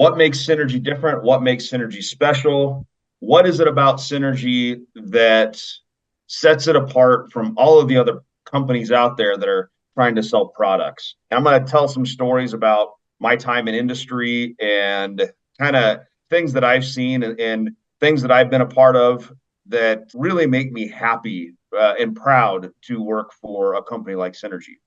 What makes Synergy different? What makes Synergy special? What is it about Synergy that sets it apart from all of the other companies out there that are trying to sell products? And I'm going to tell some stories about my time in industry and kind of things that I've seen and things that I've been a part of that really make me happy and proud to work for a company like Synergy.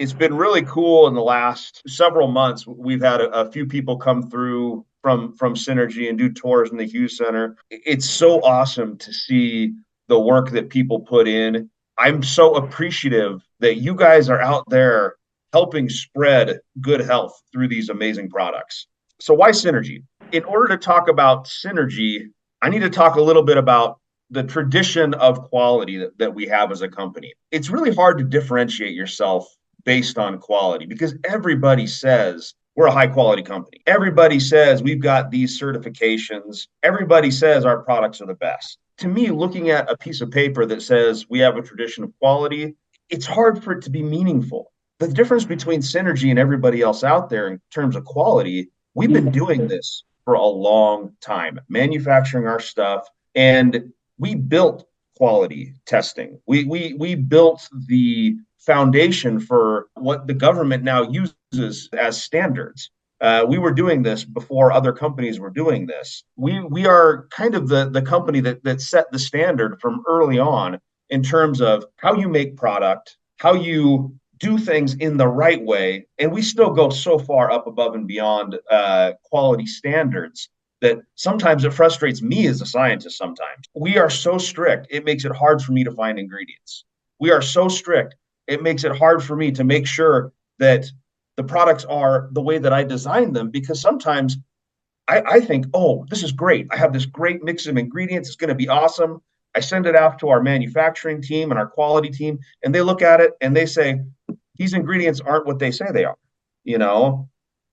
It's been really cool in the last several months. We've had a few people come through from Synergy and do tours in the Hughes Center. It's so awesome to see the work that people put in. I'm so appreciative that you guys are out there helping spread good health through these amazing products. So why Synergy? In order to talk about Synergy, I need to talk a little bit about the tradition of quality that we have as a company. It's really hard to differentiate yourself based on quality because everybody says we're a high quality company. Everybody says we've got these certifications. Everybody says our products are the best. To me, looking at a piece of paper that says we have a tradition of quality, it's hard for it to be meaningful. The difference between Synergy and everybody else out there in terms of quality, we've been doing this for a long time, manufacturing our stuff, and we built quality testing. We built the foundation for what the government now uses as standards. We were doing this before other companies were doing this. We are kind of the company that set the standard from early on in terms of how you make product, how you do things in the right way. And we still go so far up above and beyond quality standards that sometimes it frustrates me as a scientist sometimes. We are so strict, it makes it hard for me to find ingredients. We are so strict, it makes it hard for me to make sure that the products are the way that I designed them, because sometimes I think, oh, this is great. I have this great mix of ingredients. It's going to be awesome. I send it out to our manufacturing team and our quality team, and they look at it and they say, these ingredients aren't what they say they are, you know?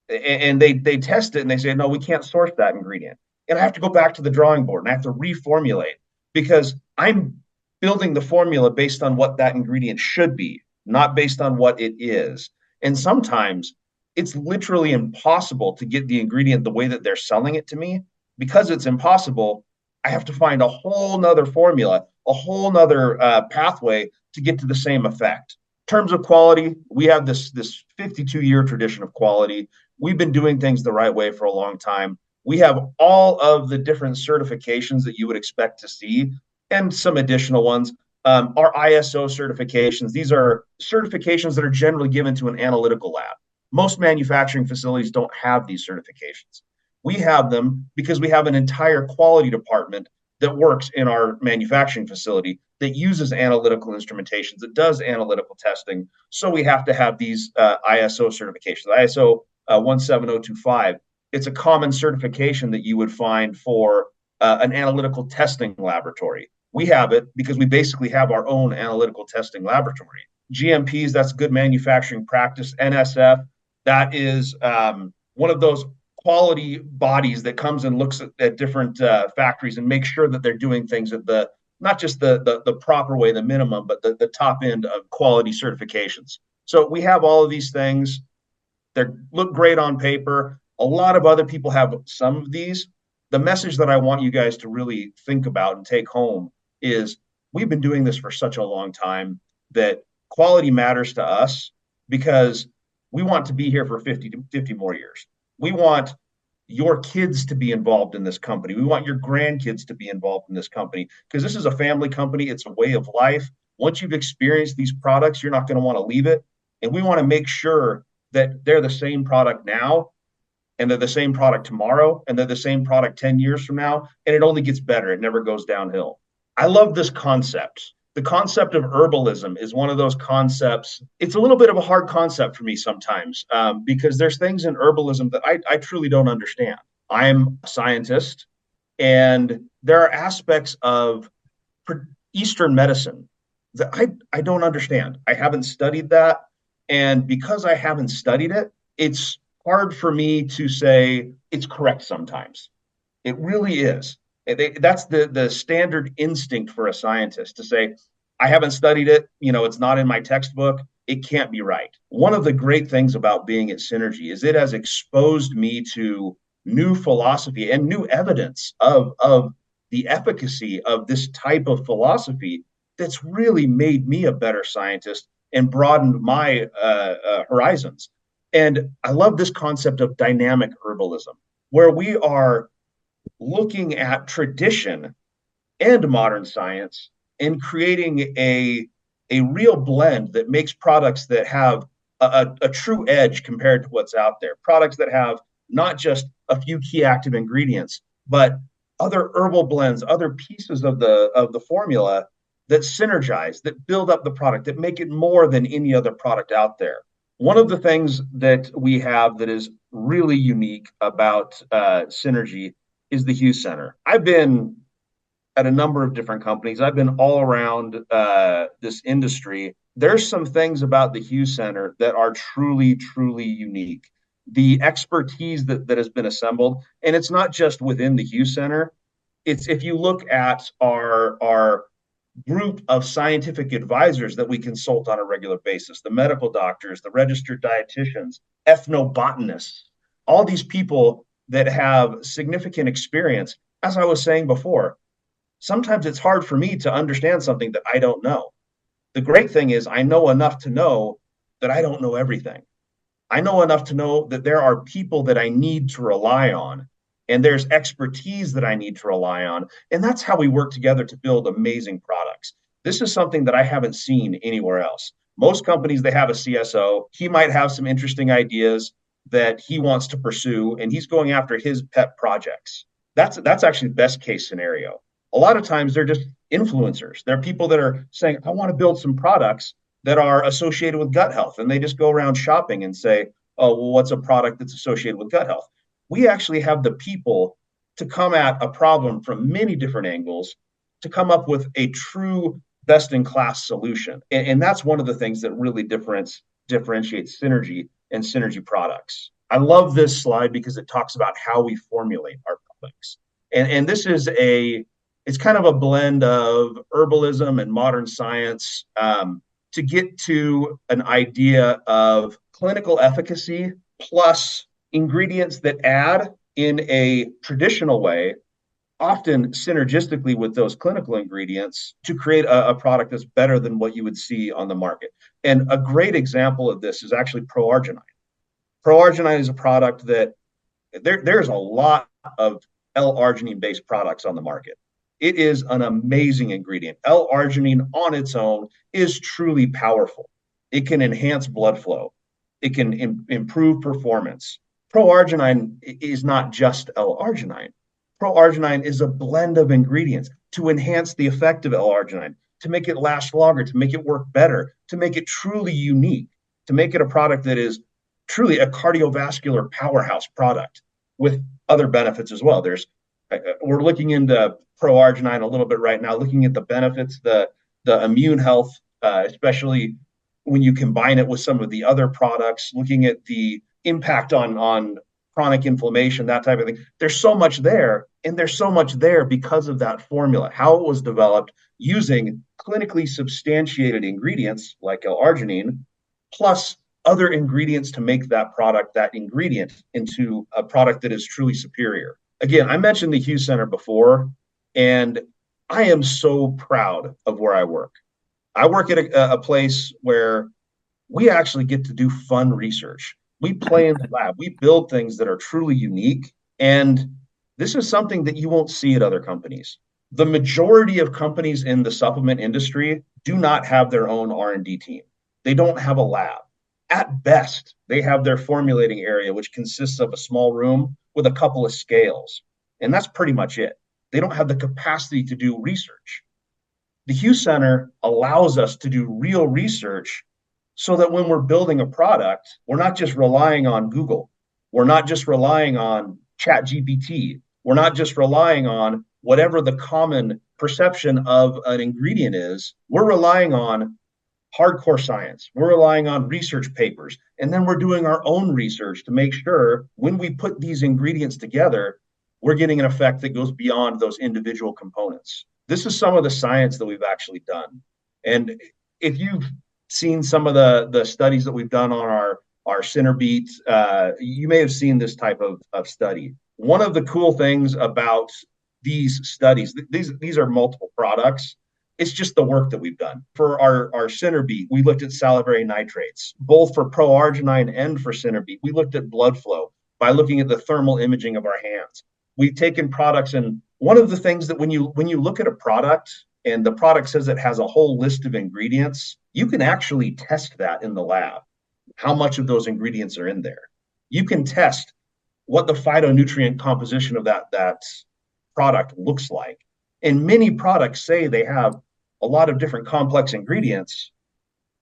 And they test it and they say, no, we can't source that ingredient. And I have to go back to the drawing board and I have to reformulate because I'm building the formula based on what that ingredient should be, not based on what it is. And sometimes it's literally impossible to get the ingredient the way that they're selling it to me. Because it's impossible, I have to find a whole nother formula, a whole nother pathway to get to the same effect. In terms of quality, we have this 52-year tradition of quality. We've been doing things the right way for a long time. We have all of the different certifications that you would expect to see and some additional ones. Our ISO certifications, these are certifications that are generally given to an analytical lab. Most manufacturing facilities don't have these certifications. We have them because we have an entire quality department that works in our manufacturing facility that uses analytical instrumentations, that does analytical testing. So we have to have these ISO certifications. ISO 17025, it's a common certification that you would find for an analytical testing laboratory. We have it because we basically have our own analytical testing laboratory. GMPs, that's good manufacturing practice. NSF, that is one of those quality bodies that comes and looks at different factories and makes sure that they're doing things at the, not just the proper way, the minimum, but the top end of quality certifications. So we have all of these things. They look great on paper. A lot of other people have some of these. The message that I want you guys to really think about and take home is we've been doing this for such a long time that quality matters to us because we want to be here for 50 more years. We want your kids to be involved in this company. We want your grandkids to be involved in this company because this is a family company. It's a way of life. Once you've experienced these products, you're not going to want to leave it. And we want to make sure that they're the same product now, and they're the same product tomorrow, and they're the same product 10 years from now, and it only gets better. It never goes downhill. I love this concept. The concept of herbalism is one of those concepts. It's a little bit of a hard concept for me sometimes because there's things in herbalism that I truly don't understand. I'm a scientist, and there are aspects of Eastern medicine that I don't understand. I haven't studied that. And because I haven't studied it, it's hard for me to say it's correct sometimes. It really is. That's the standard instinct for a scientist to say, I haven't studied it. You know, it's not in my textbook. It can't be right. One of the great things about being at Synergy is it has exposed me to new philosophy and new evidence of the efficacy of this type of philosophy that's really made me a better scientist and broadened my horizons. And I love this concept of dynamic herbalism, where we are looking at tradition and modern science and creating a real blend that makes products that have a true edge compared to what's out there. Products that have not just a few key active ingredients, but other herbal blends, other pieces of the formula that synergize, that build up the product, that make it more than any other product out there. One of the things that we have that is really unique about Synergy is the Hughes Center. I've been at a number of different companies. I've been all around this industry. There's some things about the Hughes Center that are truly, truly unique. The expertise that has been assembled, and it's not just within the Hughes Center. It's if you look at our group of scientific advisors that we consult on a regular basis, the medical doctors, the registered dietitians, ethnobotanists, all these people that have significant experience. As I was saying before, sometimes it's hard for me to understand something that I don't know. The great thing is I know enough to know that I don't know everything. I know enough to know that there are people that I need to rely on, and there's expertise that I need to rely on. And that's how we work together to build amazing products. This is something that I haven't seen anywhere else. Most companies, they have a CSO. He might have some interesting ideas that he wants to pursue, and he's going after his pet projects. That's actually the best case scenario. A lot of times they're just influencers. They're people that are saying, I want to build some products that are associated with gut health. And they just go around shopping and say, oh, well, what's a product that's associated with gut health? We actually have the people to come at a problem from many different angles to come up with a true best-in-class solution. And that's one of the things that really differentiates Synergy and Synergy products. I love this slide because it talks about how we formulate our products. And this is it's kind of a blend of herbalism and modern science to get to an idea of clinical efficacy plus ingredients that add in a traditional way, often synergistically with those clinical ingredients, to create a product that's better than what you would see on the market. And a great example of this is actually Pro-arginine. Pro-arginine is a product that there's a lot of L-arginine based products on the market. It is an amazing ingredient. L-arginine on its own is truly powerful. It can enhance blood flow. It can improve performance. Pro-arginine is not just L-arginine. Pro-arginine is a blend of ingredients to enhance the effect of L-arginine, to make it last longer, to make it work better, to make it truly unique, to make it a product that is truly a cardiovascular powerhouse product with other benefits as well. We're looking into Pro-arginine a little bit right now, looking at the benefits, the immune health, especially when you combine it with some of the other products, looking at the impact on chronic inflammation, that type of thing. There's so much there, and there's so much there because of that formula, how it was developed using clinically substantiated ingredients like L-arginine, plus other ingredients to make that product, that ingredient, into a product that is truly superior. Again, I mentioned the Hughes Center before, and I am so proud of where I work. I work at a place where we actually get to do fun research. We play in the lab. We build things that are truly unique. And this is something that you won't see at other companies. The majority of companies in the supplement industry do not have their own R&D team. They don't have a lab. At best, they have their formulating area, which consists of a small room with a couple of scales. And that's pretty much it. They don't have the capacity to do research. The Hughes Center allows us to do real research so that when we're building a product, we're not just relying on Google. We're not just relying on ChatGPT. We're not just relying on whatever the common perception of an ingredient is. We're relying on hardcore science. We're relying on research papers. And then we're doing our own research to make sure when we put these ingredients together, we're getting an effect that goes beyond those individual components. This is some of the science that we've actually done. And if you've seen some of the studies that we've done on our Synerbeat, you may have seen this type of study One of the cool things about these studies, these are multiple products. It's just the work that we've done. For our Synergy, we looked at salivary nitrates, both for pro-arginine and for Synergy. We looked at blood flow by looking at the thermal imaging of our hands. We've taken products, and one of the things that when you look at a product and the product says it has a whole list of ingredients, you can actually test that in the lab, how much of those ingredients are in there. You can test what the phytonutrient composition of that product looks like. And many products say they have a lot of different complex ingredients,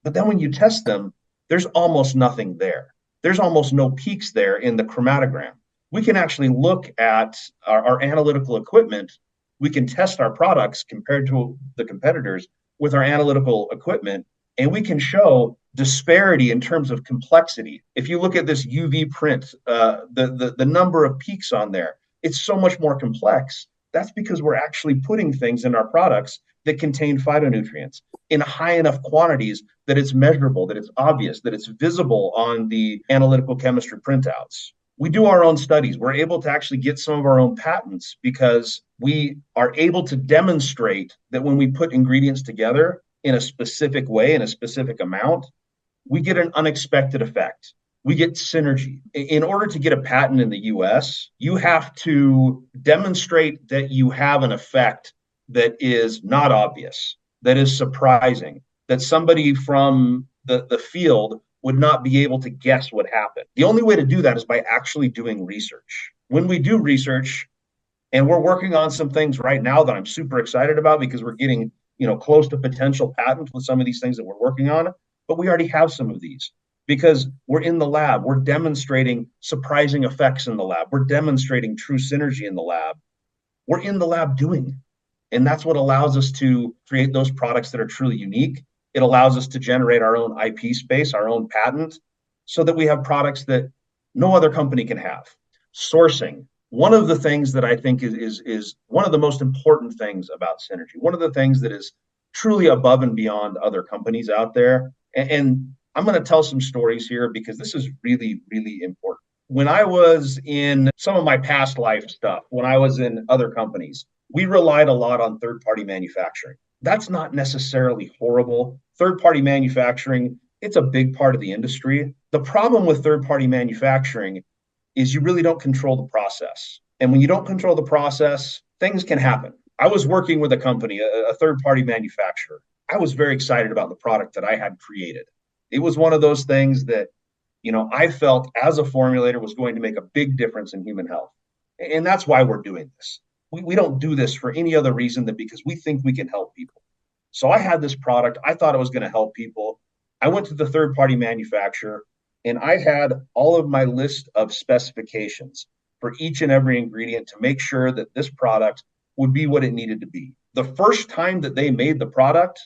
but then when you test them, there's almost nothing there. There's almost no peaks there in the chromatogram. We can actually look at our analytical equipment. We can test our products compared to the competitors with our analytical equipment, and we can show disparity in terms of complexity. If you look at this UV print, the number of peaks on there, it's so much more complex. That's because we're actually putting things in our products that contain phytonutrients in high enough quantities that it's measurable, that it's obvious, that it's visible on the analytical chemistry printouts. We do our own studies. We're able to actually get some of our own patents because we are able to demonstrate that when we put ingredients together in a specific way, in a specific amount, we get an unexpected effect. We get synergy. In order to get a patent in the US, you have to demonstrate that you have an effect that is not obvious, that is surprising, that somebody from the field would not be able to guess what happened. The only way to do that is by actually doing research. When we do research, and we're working on some things right now that I'm super excited about because we're getting, close to potential patents with some of these things that we're working on, but we already have some of these because we're in the lab. We're demonstrating surprising effects in the lab. We're demonstrating true synergy in the lab. We're in the lab doing it. And that's what allows us to create those products that are truly unique. It allows us to generate our own IP space, our own patent, so that we have products that no other company can have. Sourcing. One of the things that I think is one of the most important things about Synergy, one of the things that is truly above and beyond other companies out there. And I'm going to tell some stories here because this is really, really important. When I was in some of my past life stuff, when I was in other companies, we relied a lot on third-party manufacturing. That's not necessarily horrible. Third-party manufacturing, it's a big part of the industry. The problem with third-party manufacturing is you really don't control the process. And when you don't control the process, things can happen. I was working with a company, a third-party manufacturer. I was very excited about the product that I had created. It was one of those things that, I felt as a formulator was going to make a big difference in human health. And that's why we're doing this. We don't do this for any other reason than because we think we can help people. So I had this product. I thought it was going to help people. I went to the third-party manufacturer, and I had all of my list of specifications for each and every ingredient to make sure that this product would be what it needed to be. The first time that they made the product,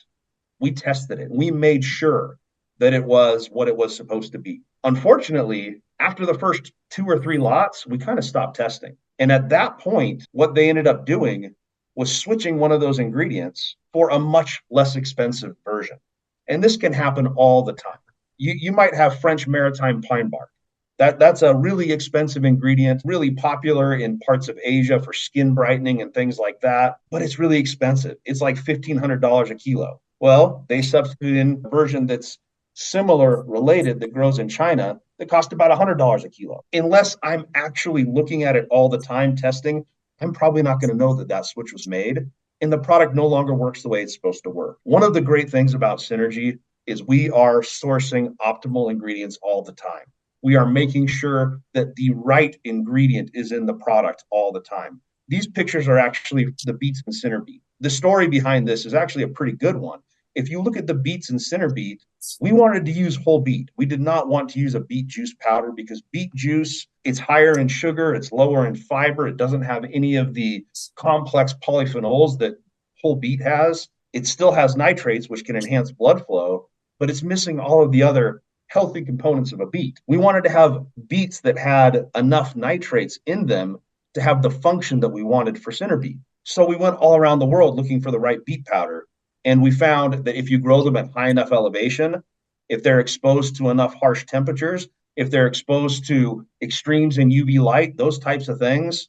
we tested it. We made sure that it was what it was supposed to be. Unfortunately, after the first 2 or 3 lots, we kind of stopped testing. And at that point, what they ended up doing was switching one of those ingredients for a much less expensive version. And this can happen all the time. You might have French maritime pine bark. That's a really expensive ingredient, really popular in parts of Asia for skin brightening and things like that, but it's really expensive. It's like $1,500 a kilo. Well, they substitute in a version that's similar, related, that grows in China that cost about $100 a kilo. Unless I'm actually looking at it all the time, testing, I'm probably not going to know that that switch was made, and the product no longer works the way it's supposed to work. One of the great things about Synergy is we are sourcing optimal ingredients all the time. We are making sure that the right ingredient is in the product all the time. These pictures are actually the beets and Synergy. The story behind this is actually a pretty good one. If you look at the beets and Synergy, we wanted to use whole beet. We did not want to use a beet juice powder because beet juice, it's higher in sugar, it's lower in fiber, it doesn't have any of the complex polyphenols that whole beet has. It still has nitrates, which can enhance blood flow, but it's missing all of the other healthy components of a beet. We wanted to have beets that had enough nitrates in them to have the function that we wanted for Synergy. So we went all around the world looking for the right beet powder. And we found that if you grow them at high enough elevation, if they're exposed to enough harsh temperatures, if they're exposed to extremes in UV light, those types of things,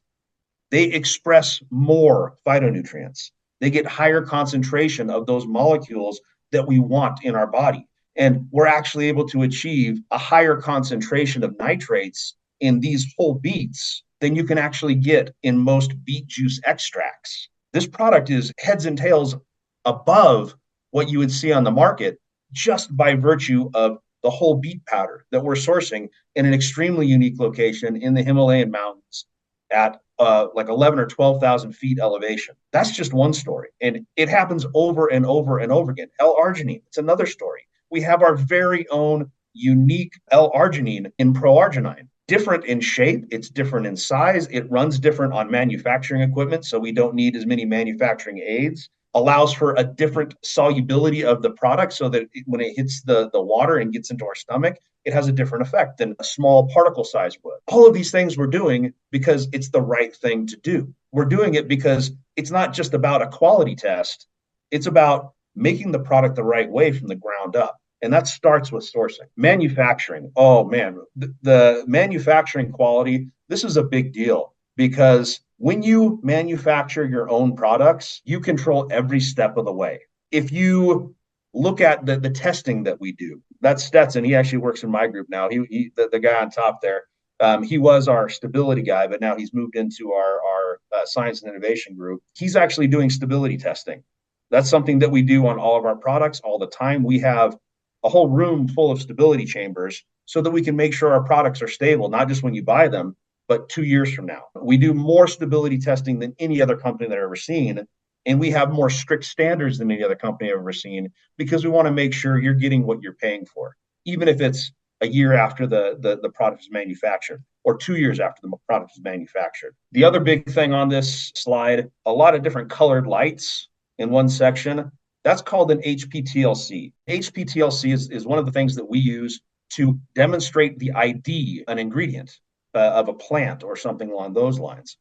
they express more phytonutrients. They get higher concentration of those molecules that we want in our body. And we're actually able to achieve a higher concentration of nitrates in these whole beets than you can actually get in most beet juice extracts. This product is heads and tails above what you would see on the market just by virtue of the whole beet powder that we're sourcing in an extremely unique location in the Himalayan mountains at like 11 or 12,000 feet elevation. That's just one story. And it happens over and over and over again. L-arginine, it's another story. We have our very own unique L-arginine in pro-arginine. Different in shape, it's different in size, it runs different on manufacturing equipment, so we don't need as many manufacturing aids. Allows for a different solubility of the product so that when it hits the water and gets into our stomach, it has a different effect than a small particle size would. All of these things we're doing because it's the right thing to do. We're doing it because it's not just about a quality test, it's about making the product the right way from the ground up. And that starts with sourcing. Manufacturing, oh man, the manufacturing quality, this is a big deal because when you manufacture your own products, you control every step of the way. If you look at the testing that we do, that's Stetson. He actually works in my group now. The guy on top there, he was our stability guy, but now he's moved into our science and innovation group. He's actually doing stability testing. That's something that we do on all of our products all the time. We have a whole room full of stability chambers so that we can make sure our products are stable, not just when you buy them, but 2 years from now. We do more stability testing than any other company that I've ever seen. And we have more strict standards than any other company I've ever seen because we want to make sure you're getting what you're paying for, even if it's a year after the product is manufactured or 2 years after the product is manufactured. The other big thing on this slide, a lot of different colored lights in one section. That's called an HPTLC. HPTLC is one of the things that we use to demonstrate the ID, an ingredient of a plant or something along those lines.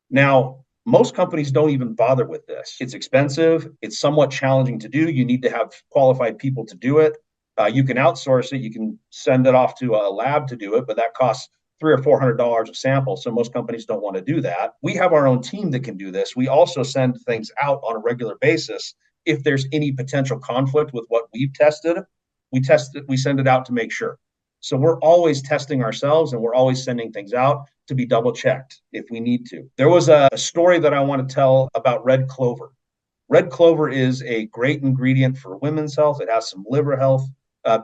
Now, most companies don't even bother with this. It's expensive. It's somewhat challenging to do. You need to have qualified people to do it. You can outsource it. You can send it off to a lab to do it, but that costs $300 or $400 a sample. So most companies don't want to do that. We have our own team that can do this. We also send things out on a regular basis. If there's any potential conflict with what we've tested, we send it out to make sure. So we're always testing ourselves and we're always sending things out to be double checked if we need to. There was a story that I want to tell about red clover. Red clover is a great ingredient for women's health. It has some liver health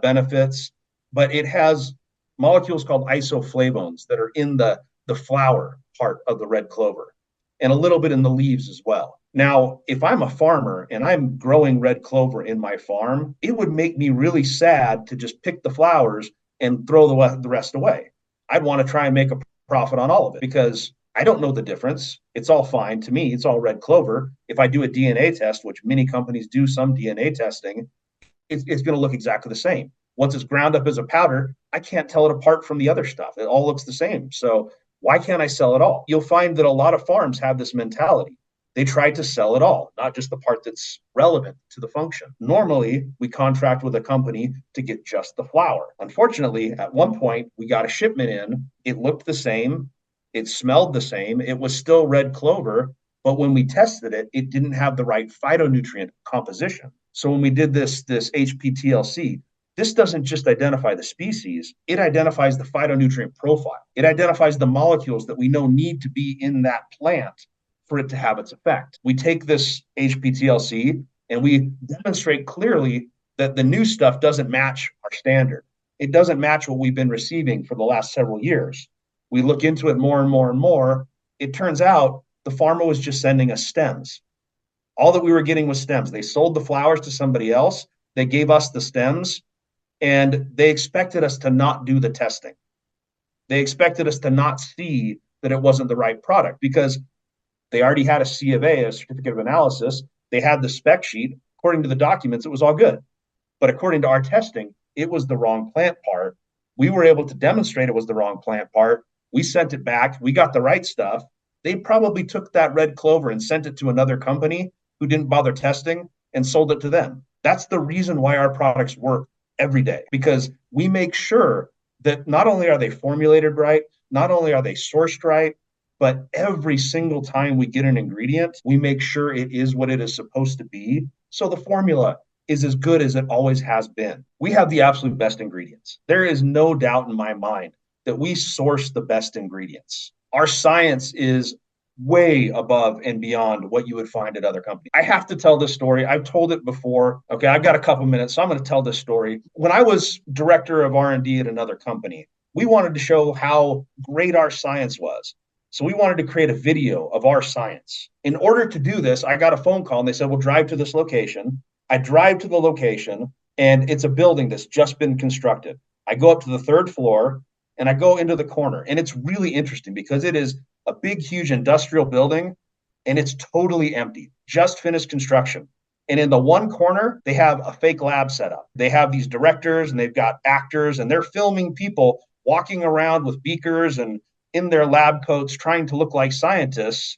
benefits, but it has molecules called isoflavones that are in the flower part of the red clover and a little bit in the leaves as well. Now, if I'm a farmer and I'm growing red clover in my farm, it would make me really sad to just pick the flowers and throw the rest away. I'd want to try and make a profit on all of it because I don't know the difference. It's all fine to me. It's all red clover. If I do a DNA test, which many companies do some DNA testing, it's going to look exactly the same. Once it's ground up as a powder, I can't tell it apart from the other stuff. It all looks the same. So why can't I sell it all? You'll find that a lot of farms have this mentality. They try to sell it all, not just the part that's relevant to the function. Normally, we contract with a company to get just the flower. Unfortunately, at one point, we got a shipment in. It looked the same. It smelled the same. It was still red clover. But when we tested it, it didn't have the right phytonutrient composition. So when we did this HPTLC, this doesn't just identify the species. It identifies the phytonutrient profile. It identifies the molecules that we know need to be in that plant for it to have its effect. We take this HPTLC and we demonstrate clearly that the new stuff doesn't match our standard. It doesn't match what we've been receiving for the last several years. We look into it more and more and more. It turns out the farmer was just sending us stems. All that we were getting was stems. They sold the flowers to somebody else. They gave us the stems and they expected us to not do the testing. They expected us to not see that it wasn't the right product because they already had a C of A, a certificate of analysis. They had the spec sheet. According to the documents, it was all good. But according to our testing, it was the wrong plant part. We were able to demonstrate it was the wrong plant part. We sent it back. We got the right stuff. They probably took that red clover and sent it to another company who didn't bother testing and sold it to them. That's the reason why our products work every day, because we make sure that not only are they formulated right, not only are they sourced right, but every single time we get an ingredient, we make sure it is what it is supposed to be. So the formula is as good as it always has been. We have the absolute best ingredients. There is no doubt in my mind that we source the best ingredients. Our science is way above and beyond what you would find at other companies. I have to tell this story. I've told it before. Okay, I've got a couple minutes, so I'm going to tell this story. When I was director of R&D at another company, we wanted to show how great our science was. So we wanted to create a video of our science. In order to do this, I got a phone call and they said, "We'll drive to this location." I drive to the location and it's a building that's just been constructed. I go up to the third floor and I go into the corner, and it's really interesting because it is a big, huge industrial building and it's totally empty, just finished construction. And in the one corner, they have a fake lab set up. They have these directors and they've got actors and they're filming people walking around with beakers and in their lab coats trying to look like scientists.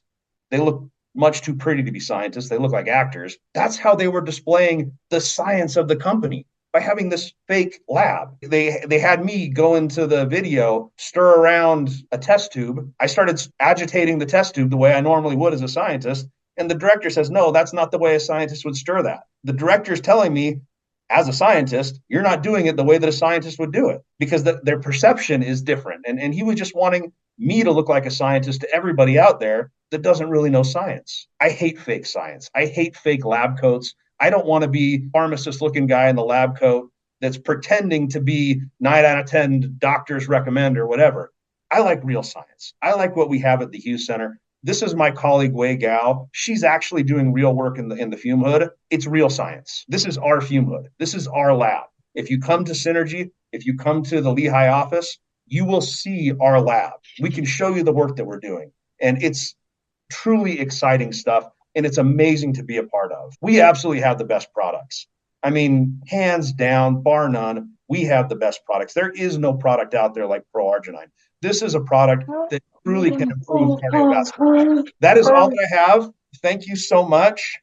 They look much too pretty to be scientists. They look like actors. That's how they were displaying the science of the company, by having this fake lab. They had me go into the video, stir around a test tube. I started agitating the test tube the way I normally would as a scientist. And the director says, "No, that's not the way a scientist would stir that." The director is telling me, as a scientist, you're not doing it the way that a scientist would do it, because their perception is different. And he was just wanting me to look like a scientist to everybody out there that doesn't really know science. I hate fake science. I hate fake lab coats. I don't want to be pharmacist looking guy in the lab coat that's pretending to be 9 out of 10 doctors recommend or whatever. I like real science. I like what we have at the Hughes Center. This is my colleague, Wei Gao. She's actually doing real work in the fume hood. It's real science. This is our fume hood. This is our lab. If you come to Synergy, if you come to the Lehigh office, you will see our lab. We can show you the work that we're doing. And it's truly exciting stuff. And it's amazing to be a part of. We absolutely have the best products. I mean, hands down, bar none, we have the best products. There is no product out there like Pro-Arginine. This is a product that truly can improve cardiovascular. That is all that I have. Thank you so much.